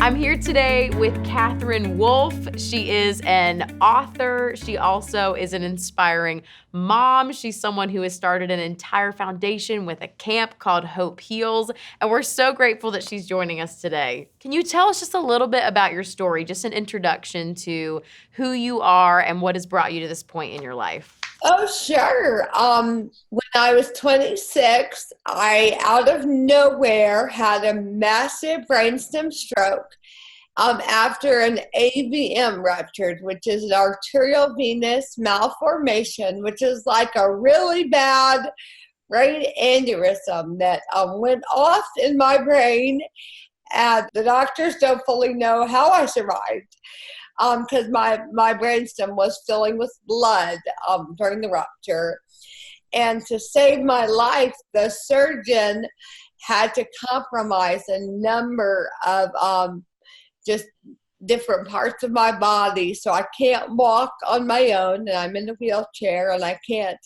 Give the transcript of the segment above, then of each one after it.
I'm here today with Katherine Wolf. She is an author. She also is an inspiring mom. She's someone who has started an entire foundation with a camp called Hope Heals, and we're so grateful that she's joining us today. Can you tell us just a little bit about your story, just an introduction to who you are and what has brought you to this point in your life? Oh, sure. When I was 26, I, out of nowhere, had a massive brainstem stroke after an AVM ruptured, which is an arterial venous malformation, which is like a really bad brain aneurysm that went off in my brain. And the doctors don't fully know how I survived because my brainstem was filling with blood during the rupture. And to save my life, the surgeon had to compromise a number of just different parts of my body. So I can't walk on my own, and I'm in a wheelchair, and I can't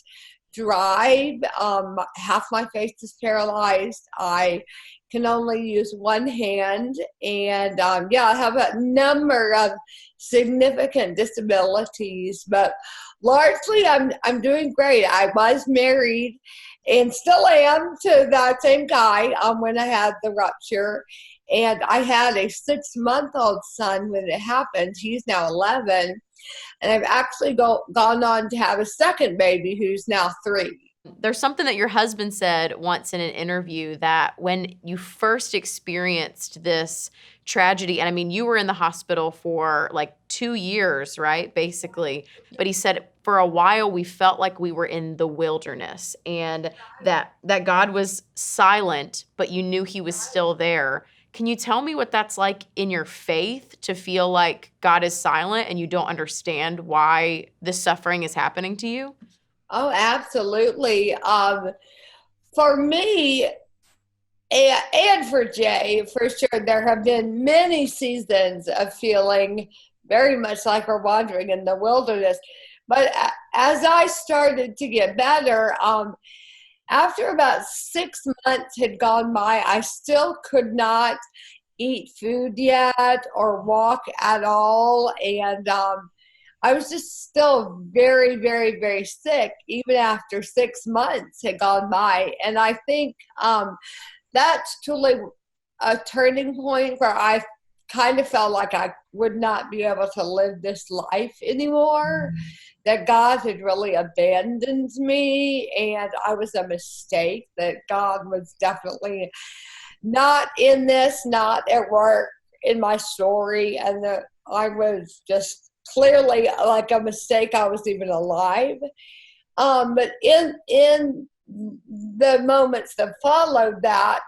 drive. Half my face is paralyzed. I can only use one hand, and I have a number of significant disabilities, but largely I'm doing great. I was married and still am to that same guy when I had the rupture, and I had a 6-month-old son when it happened. He's now 11, and I've actually gone on to have a second baby who's now 3. There's something that your husband said once in an interview, that when you first experienced this tragedy, and I mean, you were in the hospital for like 2 years, right? Basically. But he said for a while we felt like we were in the wilderness, and that God was silent, but you knew he was still there. Can you tell me what that's like in your faith, to feel like God is silent and you don't understand why this suffering is happening to you? Oh, absolutely. For me, and for Jay, for sure, there have been many seasons of feeling very much like we're wandering in the wilderness. But as I started to get better, after about 6 months had gone by, I still could not eat food yet or walk at all. And I was just still very, very, very sick, even after 6 months had gone by. And I think that's truly a turning point where I kind of felt like I would not be able to live this life anymore, that God had really abandoned me, and I was a mistake, that God was definitely not in this, not at work in my story, and that I was just clearly like a mistake I was even alive. But in the moments that followed that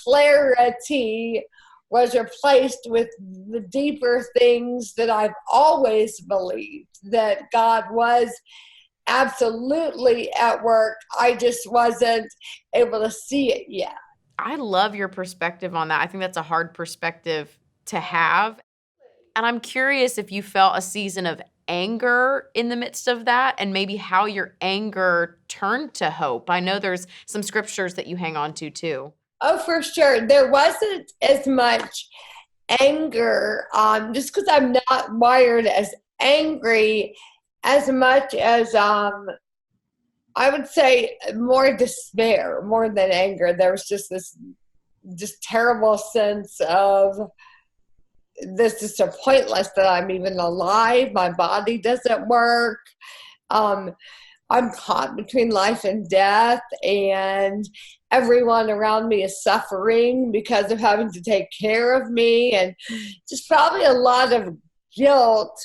clarity was replaced with the deeper things that I've always believed, that God was absolutely at work. I just wasn't able to see it yet. I love your perspective on that. I think that's a hard perspective to have. And I'm curious if you felt a season of anger in the midst of that, and maybe how your anger turned to hope. I know there's some scriptures that you hang on to too. Oh, for sure. There wasn't as much anger, just because I'm not wired as angry, as much as I would say more despair, more than anger. There was just this just terrible sense of this is so pointless that I'm even alive. My body doesn't work. I'm caught between life and death, and everyone around me is suffering because of having to take care of me, and just probably a lot of guilt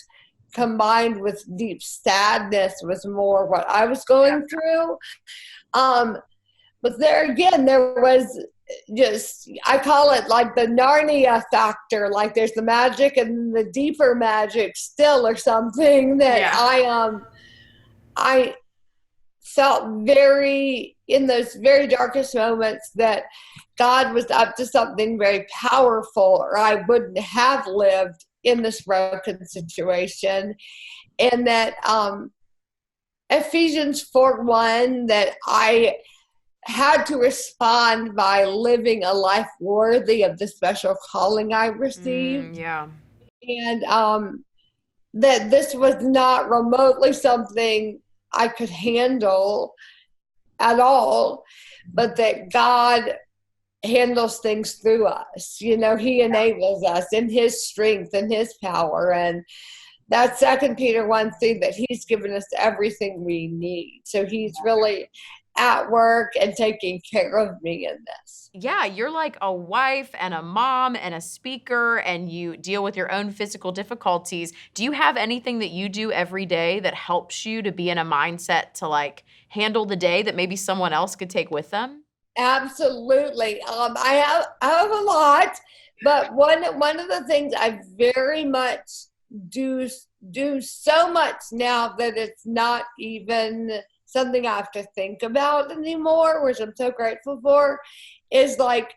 combined with deep sadness was more what I was going through. But there again, there was just, I call it like the Narnia factor, like there's the magic and the deeper magic still, or something, that Yeah. I felt very, in those very darkest moments, that God was up to something very powerful, or I wouldn't have lived in this broken situation. And that Ephesians 4:1, that I had to respond by living a life worthy of the special calling I received. Yeah. And that this was not remotely something I could handle at all, but that God handles things through us. You know, He enables us in His strength and His power. And that Second Peter 1:3, that He's given us everything we need. So He's really at work and taking care of me in this. Yeah, you're like a wife and a mom and a speaker, and you deal with your own physical difficulties. Do you have anything that you do every day that helps you to be in a mindset to like handle the day that maybe someone else could take with them? Absolutely. I have a lot, but one of the things I very much do so much now that it's not even something I have to think about anymore, which I'm so grateful for, is like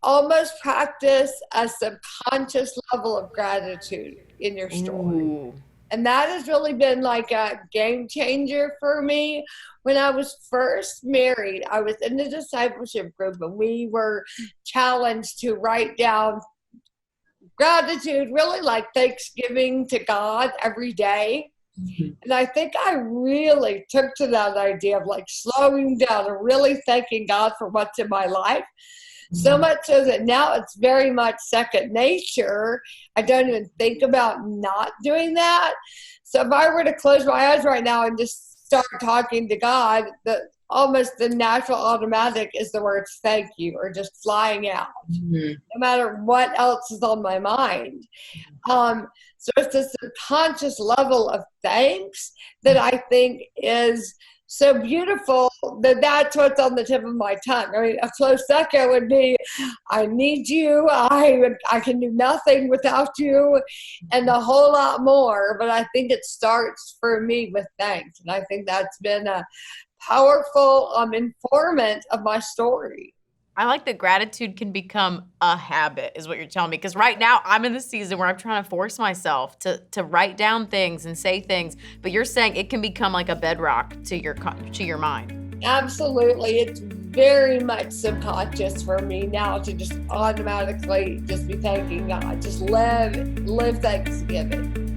almost practice a subconscious level of gratitude in your story. Ooh. And that has really been like a game changer for me. When I was first married, I was in the discipleship group and we were challenged to write down gratitude, really like thanksgiving to God every day. And I think I really took to that idea of like slowing down and really thanking God for what's in my life. So much so that now it's very much second nature. I don't even think about not doing that. So if I were to close my eyes right now and just start talking to God, almost the natural automatic is the words thank you, or just flying out, no matter what else is on my mind. So it's this subconscious level of thanks that I think is so beautiful, that's what's on the tip of my tongue. I mean, a close second would be, I need you, I can do nothing without you, and a whole lot more. But I think it starts for me with thanks. And I think that's been a powerful informant of my story. I like that gratitude can become a habit, is what you're telling me. Because right now I'm in the season where I'm trying to force myself to write down things and say things. But you're saying it can become like a bedrock to your mind. Absolutely. It's very much subconscious for me now to just automatically just be thanking God. Just live Thanksgiving.